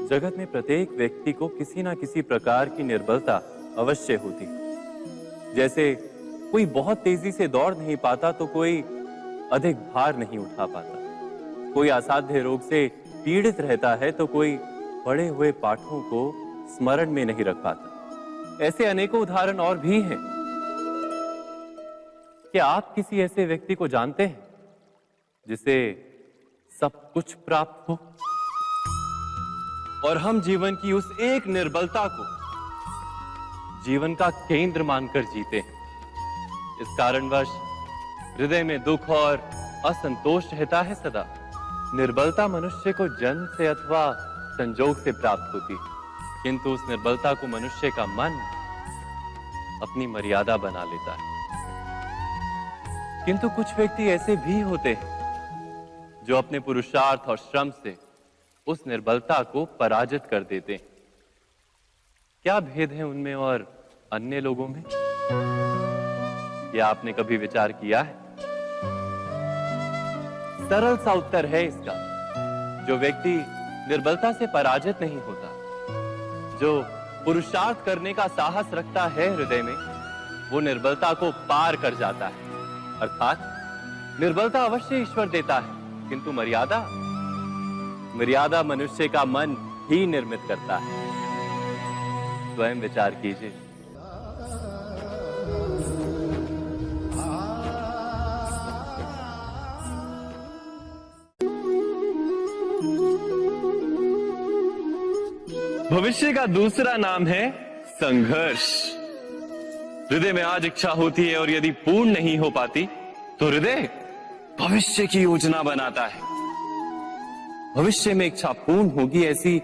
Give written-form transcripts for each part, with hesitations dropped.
जगत में प्रत्येक व्यक्ति को किसी ना किसी प्रकार की निर्बलता अवश्य होती। जैसे कोई बहुत तेजी से दौड़ नहीं पाता तो कोई अधिक भार नहीं उठा पाता, कोई असाध्य रोग से पीड़ित रहता है तो कोई पढ़े हुए पाठों को स्मरण में नहीं रख पाता। ऐसे अनेकों उदाहरण और भी हैं। क्या आप किसी ऐसे व्यक्ति को जानते हैं जिसे सब कुछ प्राप्त हो और हम जीवन की उस एक निर्बलता को जीवन का केंद्र मानकर जीते हैं? इस कारणवश हृदय में दुख और असंतोष रहता है सदा। निर्बलता मनुष्य को जन्म से अथवा संजोग से प्राप्त होती, किंतु उस निर्बलता को मनुष्य का मन अपनी मर्यादा बना लेता है। किंतु कुछ व्यक्ति ऐसे भी होते हैं जो अपने पुरुषार्थ और श्रम से उस निर्बलता को पराजित कर देते हैं। क्या भेद है उनमें और अन्य लोगों में? क्या आपने कभी विचार किया है? सरल सा उत्तर है इसका। जो व्यक्ति निर्बलता से पराजित नहीं होता, जो पुरुषार्थ करने का साहस रखता है हृदय में, वो निर्बलता को पार कर जाता है। अर्थात निर्बलता अवश्य ईश्वर देता है, किंतु मर्यादा मनुष्य का मन ही निर्मित करता है। स्वयं विचार कीजिए। भविष्य का दूसरा नाम है संघर्ष। हृदय में आज इच्छा होती है और यदि पूर्ण नहीं हो पाती तो हृदय भविष्य की योजना बनाता है। भविष्य में इच्छा पूर्ण होगी ऐसी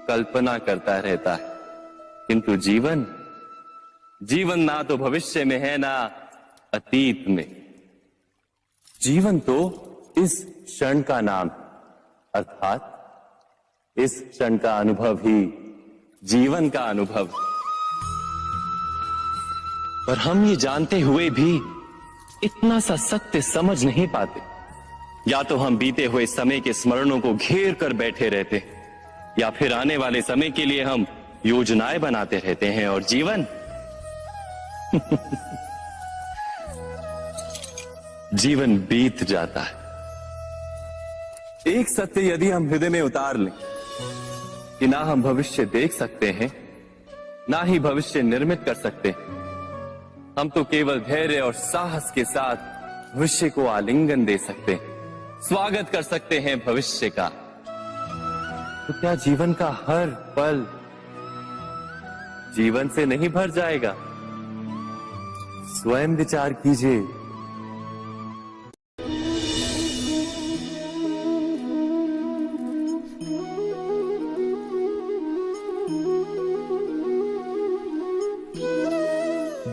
कल्पना करता रहता है, किंतु जीवन ना तो भविष्य में है ना अतीत में। जीवन तो इस क्षण का नाम, अर्थात इस क्षण का अनुभव ही जीवन का अनुभव। पर हम ये जानते हुए भी इतना सा सत्य समझ नहीं पाते। या तो हम बीते हुए समय के स्मरणों को घेर कर बैठे रहते, या फिर आने वाले समय के लिए हम योजनाएं बनाते रहते हैं और जीवन जीवन बीत जाता है। एक सत्य यदि हम हृदय में उतार लें कि ना हम भविष्य देख सकते हैं, ना ही भविष्य निर्मित कर सकते हैं, हम तो केवल धैर्य और साहस के साथ भविष्य को आलिंगन दे सकते हैं, स्वागत कर सकते हैं भविष्य का। तो क्या जीवन का हर पल जीवन से नहीं भर जाएगा? स्वयं विचार कीजिए।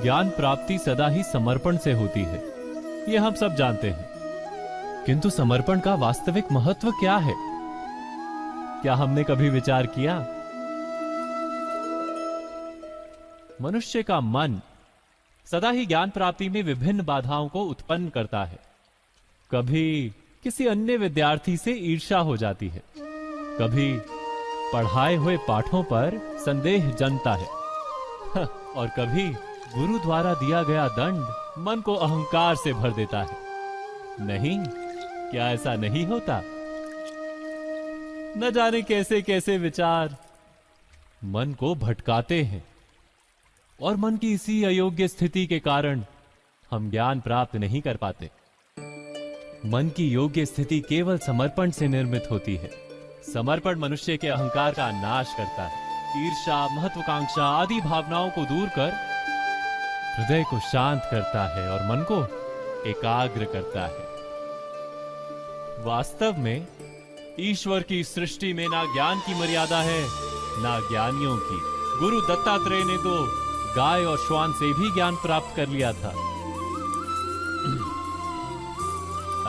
ज्ञान प्राप्ति सदा ही समर्पण से होती है, यह हम सब जानते हैं। किंतु समर्पण का वास्तविक महत्व क्या है? क्या हमने कभी विचार किया? मनुष्य का मन सदा ही ज्ञान प्राप्ति में विभिन्न बाधाओं को उत्पन्न करता है। कभी किसी अन्य विद्यार्थी से ईर्ष्या हो जाती है, कभी पढ़ाए हुए पाठों पर संदेह जन्मता है और कभी गुरु द्वारा दिया गया दंड मन को अहंकार से भर देता है। नहीं, क्या ऐसा नहीं होता? न जाने कैसे कैसे विचार मन को भटकाते हैं और मन की इसी अयोग्य स्थिति के कारण हम ज्ञान प्राप्त नहीं कर पाते। मन की योग्य स्थिति केवल समर्पण से निर्मित होती है। समर्पण मनुष्य के अहंकार का नाश करता है, ईर्ष्या, महत्वाकांक्षा आदि भावनाओं को दूर कर हृदय को शांत करता है और मन को एकाग्र करता है। वास्तव में ईश्वर की सृष्टि में ना ज्ञान की मर्यादा है ना ज्ञानियों की। गुरु दत्तात्रेय ने तो गाय और श्वान से भी ज्ञान प्राप्त कर लिया था।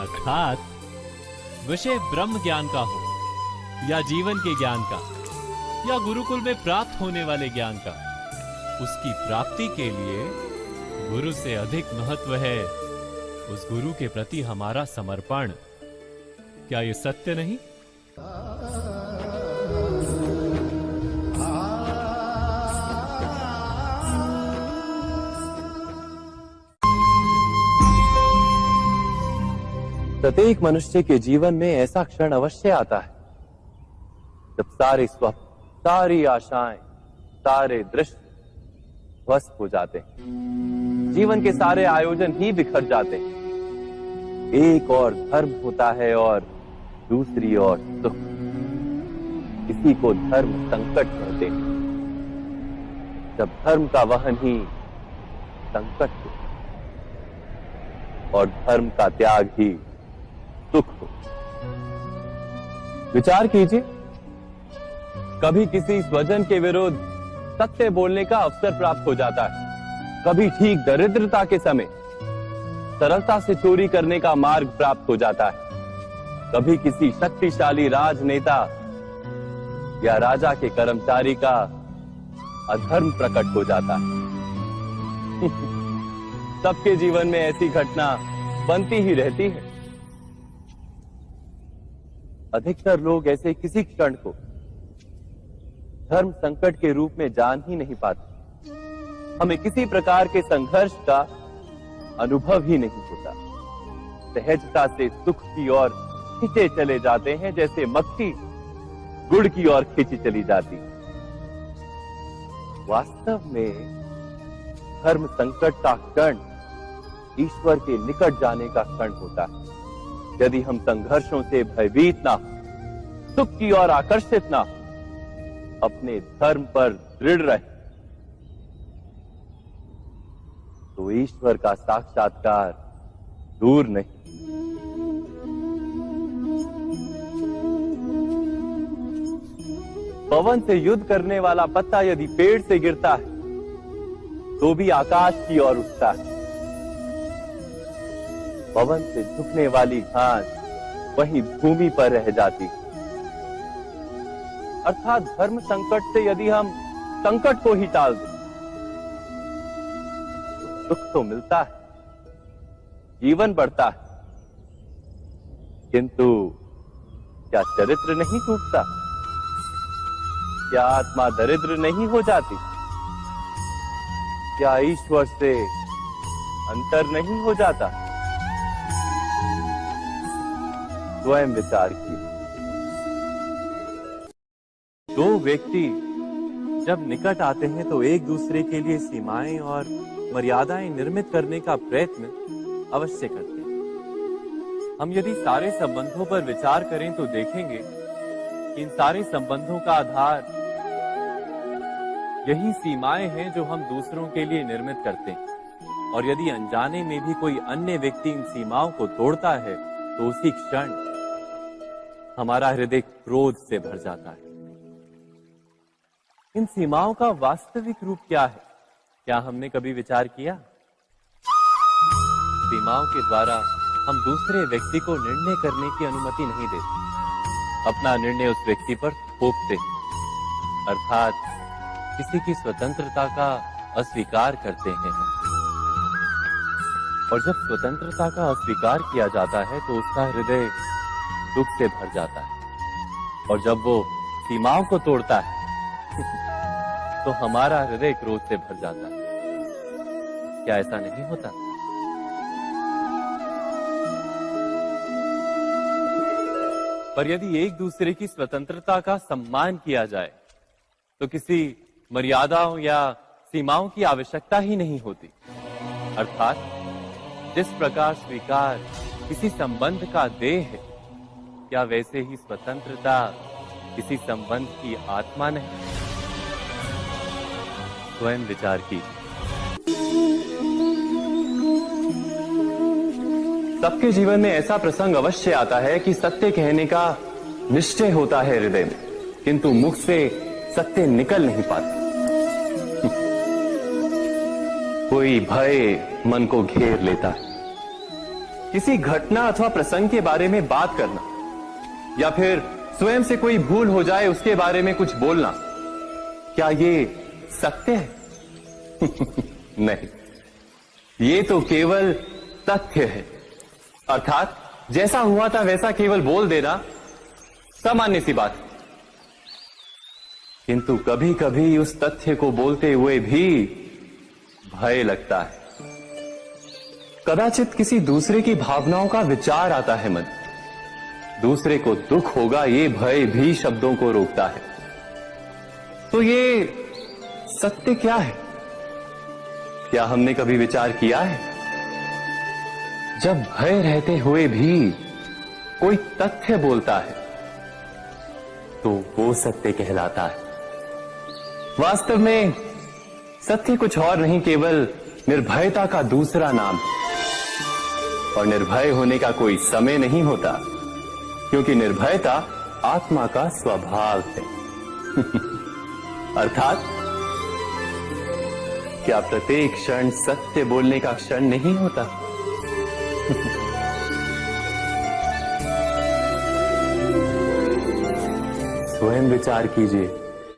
अर्थात विषय ब्रह्म ज्ञान का हो या जीवन के ज्ञान का या गुरुकुल में प्राप्त होने वाले ज्ञान का, उसकी प्राप्ति के लिए गुरु से अधिक महत्व है उस गुरु के प्रति हमारा समर्पण। क्या ये सत्य नहीं? प्रत्येक मनुष्य के जीवन में ऐसा क्षण अवश्य आता है जब सारे स्वप्न, सारी आशाएं, सारे दृश्य ध्वस्त हो जाते हैं। जीवन के सारे आयोजन ही बिखर जाते हैं। एक और धर्म होता है और दूसरी ओर सुख। इसी को धर्म संकट कहते हैं। जब धर्म का वहन ही संकट हो और धर्म का त्याग ही सुख हो। विचार कीजिए, कभी किसी स्वजन के विरुद्ध सत्य बोलने का अवसर प्राप्त हो जाता है, कभी ठीक दरिद्रता के समय सरलता से चोरी करने का मार्ग प्राप्त हो जाता है, कभी किसी शक्तिशाली राजनेता या राजा के कर्मचारी का अधर्म प्रकट हो जाता है। सबके जीवन में ऐसी घटना बनती ही रहती है। अधिकतर लोग ऐसे किसी क्षण को धर्म संकट के रूप में जान ही नहीं पाते। हमें किसी प्रकार के संघर्ष का अनुभव ही नहीं होता। सहजता से सुख की ओर खींचे चले जाते हैं, जैसे मक्खी गुड़ की ओर खींची चली जाती। वास्तव में धर्म संकट का क्षण ईश्वर के निकट जाने का क्षण होता है। यदि हम संघर्षों से भयभीत ना हो, सुख की ओर आकर्षित ना हो, अपने धर्म पर दृढ़ रहे, तो ईश्वर का साक्षात्कार दूर नहीं। पवन से युद्ध करने वाला पत्ता यदि पेड़ से गिरता है तो भी आकाश की ओर उठता है। पवन से झुकने वाली घास वहीं भूमि पर रह जाती। अर्थात धर्म संकट से यदि हम संकट को ही टाल दें तो सुख तो मिलता है, जीवन बढ़ता है, किंतु क्या चरित्र नहीं टूटता? क्या आत्मा दरिद्र नहीं हो जाती? क्या ईश्वर से अंतर नहीं हो जाता? स्वयं विचार कीजिए। दो व्यक्ति जब निकट आते हैं तो एक दूसरे के लिए सीमाएं और मर्यादाएं निर्मित करने का प्रयत्न अवश्य करते हैं। हम यदि सारे संबंधों पर विचार करें तो देखेंगे कि इन सारे संबंधों का आधार यही सीमाएं हैं जो हम दूसरों के लिए निर्मित करते हैं। और यदि अनजाने में भी कोई अन्य व्यक्ति इन सीमाओं को तोड़ता है तो उसी क्षण हमारा हृदय क्रोध से भर जाता है। इन सीमाओं का वास्तविक रूप क्या है? क्या हमने कभी विचार किया? सीमाओं के द्वारा हम दूसरे व्यक्ति को निर्णय करने की अनुमति नहीं देते। अपना निर्णय उस व्यक्ति पर थोपते, अर्थात किसी की स्वतंत्रता का अस्वीकार करते हैं। और जब स्वतंत्रता का अस्वीकार किया जाता है तो उसका हृदय दुख से भर जाता है। और जब वो सीमाओं को तोड़ता है तो हमारा हृदय क्रोध से भर जाता है। क्या ऐसा नहीं होता? पर यदि एक दूसरे की स्वतंत्रता का सम्मान किया जाए तो किसी मर्यादाओं या सीमाओं की आवश्यकता ही नहीं होती। अर्थात जिस प्रकार स्वीकार किसी संबंध का देह है, क्या वैसे ही स्वतंत्रता किसी संबंध की आत्मा नहीं? स्वयं विचार कीजिए। सबके जीवन में ऐसा प्रसंग अवश्य आता है कि सत्य कहने का निश्चय होता है हृदय में, किंतु मुख से सत्य निकल नहीं पाता। कोई भय मन को घेर लेता है। किसी घटना अथवा प्रसंग के बारे में बात करना या फिर स्वयं से कोई भूल हो जाए उसके बारे में कुछ बोलना, क्या ये सत्य है? नहीं, ये तो केवल तथ्य है। अर्थात जैसा हुआ था वैसा केवल बोल देना सामान्य सी बात, किंतु कभी कभी उस तथ्य को बोलते हुए भी भय लगता है। कदाचित किसी दूसरे की भावनाओं का विचार आता है मन, दूसरे को दुख होगा ये भय भी शब्दों को रोकता है। तो ये सत्य क्या है? क्या हमने कभी विचार किया है? जब भय रहते हुए भी कोई तथ्य बोलता है तो वो सत्य कहलाता है। वास्तव में सत्य कुछ और नहीं, केवल निर्भयता का दूसरा नाम। और निर्भय होने का कोई समय नहीं होता, क्योंकि निर्भयता आत्मा का स्वभाव है। अर्थात क्या प्रत्येक क्षण सत्य बोलने का क्षण नहीं होता? स्वयं विचार कीजिए।